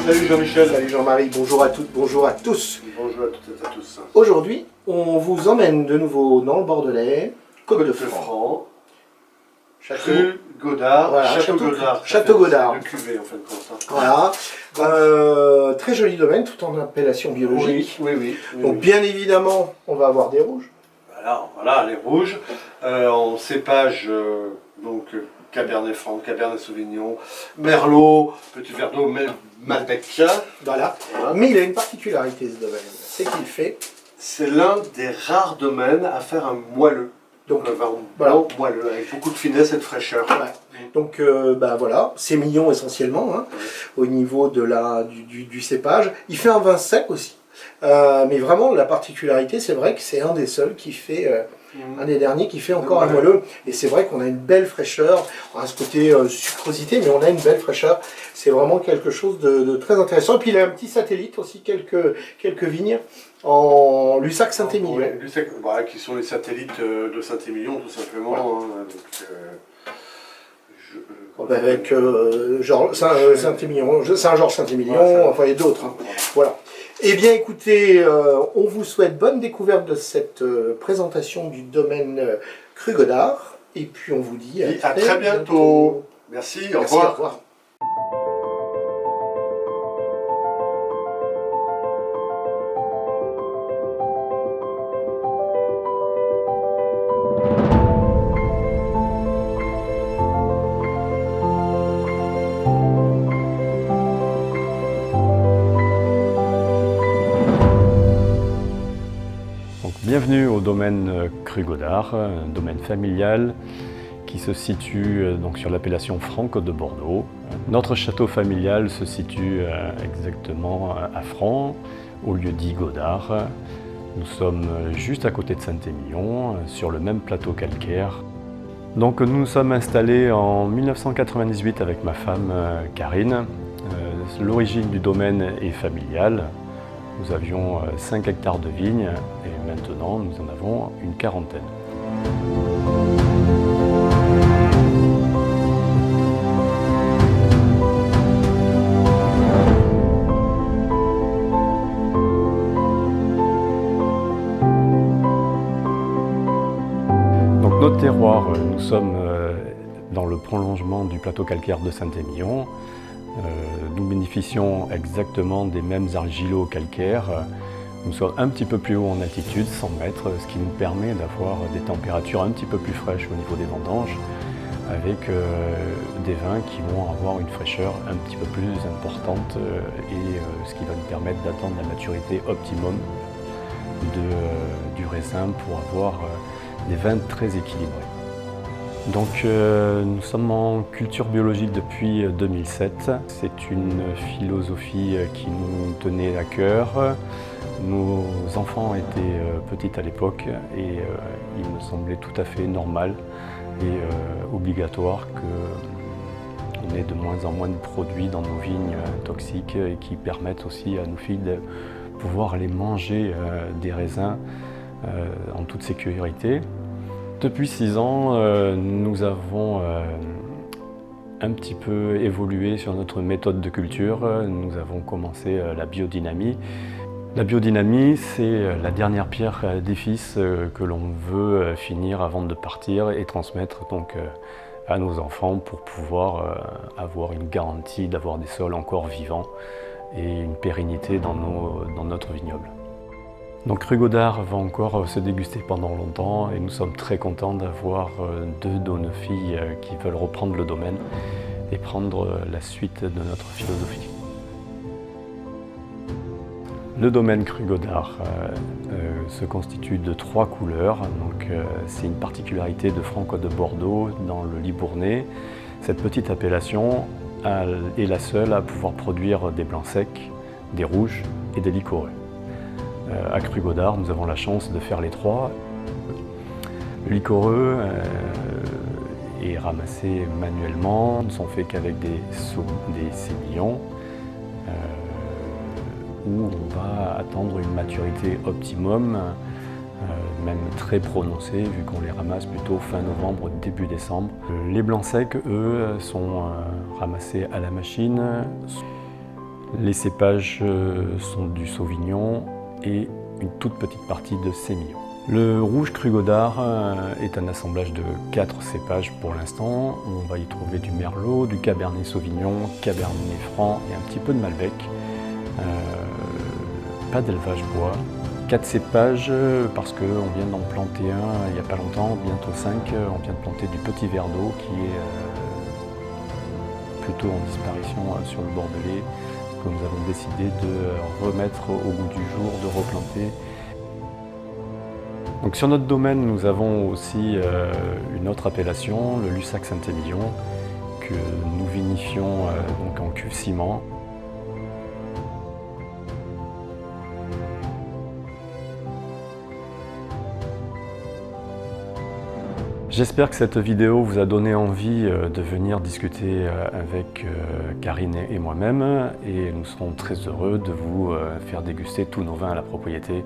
Salut Jean-Michel. Salut Jean-Marie, bonjour à toutes, bonjour à tous. Bonjour à toutes et à tous. Aujourd'hui, on vous emmène de nouveau dans le Bordelais, Côte de Franc, Cru Godard, voilà, Château Godard. Le cuvée en fin de compte. Voilà, très joli domaine, tout en appellation biologique. Oui. Donc bien évidemment, on va avoir des rouges. Voilà les rouges, en cépage, Cabernet Franc, Cabernet Sauvignon, Merlot, petit verre d'eau, Malbec. Voilà. Mais il a une particularité ce domaine, c'est qu'il fait... C'est l'un des rares domaines à faire un moelleux. Donc, un vin voilà. Moelleux, avec beaucoup de finesse et de fraîcheur. Ouais. Donc voilà, c'est mignon essentiellement, hein, au niveau de du cépage. Il fait un vin sec aussi. Mais vraiment, la particularité, c'est vrai que c'est un des seuls qui fait, un des derniers qui fait encore un moelleux. Et c'est vrai qu'on a une belle fraîcheur, on a ce côté sucrosité, mais on a une belle fraîcheur. C'est vraiment quelque chose de très intéressant. Et puis il a un petit satellite aussi, quelques vignes en Lussac-Saint-Émilion. Lussac, qui sont les satellites de Saint-Émilion, tout simplement. Voilà. Avec Saint-Émilion, Saint-Georges-Saint-Émilion, enfin il y a d'autres. Hein. Voilà. Eh bien écoutez, on vous souhaite bonne découverte de cette présentation du domaine Cru Godard. Et puis on vous dit à très bientôt. Merci, au revoir. Au revoir. Bienvenue au domaine Cru Godard, un domaine familial qui se situe donc sur l'appellation Franc de Bordeaux. Notre château familial se situe exactement à Franc, au lieu-dit Godard. Nous sommes juste à côté de Saint-Émilion, sur le même plateau calcaire. Donc nous nous sommes installés en 1998 avec ma femme Karine. L'origine du domaine est familiale. Nous avions 5 hectares de vignes et maintenant nous en avons une quarantaine. Donc notre terroir, nous sommes dans le prolongement du plateau calcaire de Saint-Émilion. Nous bénéficions exactement des mêmes argilo-calcaires. Nous sommes un petit peu plus haut en altitude, 100 mètres, ce qui nous permet d'avoir des températures un petit peu plus fraîches au niveau des vendanges, avec des vins qui vont avoir une fraîcheur un petit peu plus importante ce qui va nous permettre d'atteindre la maturité optimum du raisin pour avoir des vins très équilibrés. Donc nous sommes en culture biologique depuis 2007. C'est une philosophie qui nous tenait à cœur. Nos enfants étaient petits à l'époque et il me semblait tout à fait normal et obligatoire qu'on ait de moins en moins de produits dans nos vignes toxiques et qui permettent aussi à nos filles de pouvoir aller manger des raisins en toute sécurité. Depuis 6 ans, nous avons un petit peu évolué sur notre méthode de culture. Nous avons commencé la biodynamie. La biodynamie, c'est la dernière pierre à l'édifice que l'on veut finir avant de partir et transmettre donc à nos enfants pour pouvoir avoir une garantie d'avoir des sols encore vivants et une pérennité dans notre vignoble. Donc Cru Godard va encore se déguster pendant longtemps et nous sommes très contents d'avoir 2 de nos filles qui veulent reprendre le domaine et prendre la suite de notre philosophie. Le domaine Cru Godard se constitue de 3 couleurs. C'est une particularité de Franc de Bordeaux dans le Libournais. Cette petite appellation est la seule à pouvoir produire des blancs secs, des rouges et des liquoreux. À Cru Godard, nous avons la chance de faire les 3. Le liquoreux est ramassé manuellement, ne sont faits qu'avec des sémillons où on va attendre une maturité optimum, même très prononcée vu qu'on les ramasse plutôt fin novembre, début décembre. Les blancs secs, eux, sont ramassés à la machine. Les cépages sont du Sauvignon et une toute petite partie de Sémillon. Le rouge cru Godard est un assemblage de 4 cépages pour l'instant. On va y trouver du Merlot, du Cabernet Sauvignon, Cabernet Franc et un petit peu de Malbec. Pas d'élevage bois. 4 cépages parce qu'on vient d'en planter un il n'y a pas longtemps, bientôt 5. On vient de planter du Petit Verdot qui est plutôt en disparition sur le Bordelais, que nous avons décidé de remettre au goût du jour, de replanter. Donc sur notre domaine, nous avons aussi une autre appellation, le Lussac Saint-Émilion, que nous vinifions donc en cuve ciment. J'espère que cette vidéo vous a donné envie de venir discuter avec Karine et moi-même, et nous serons très heureux de vous faire déguster tous nos vins à la propriété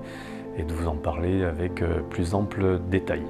et de vous en parler avec plus ample détail.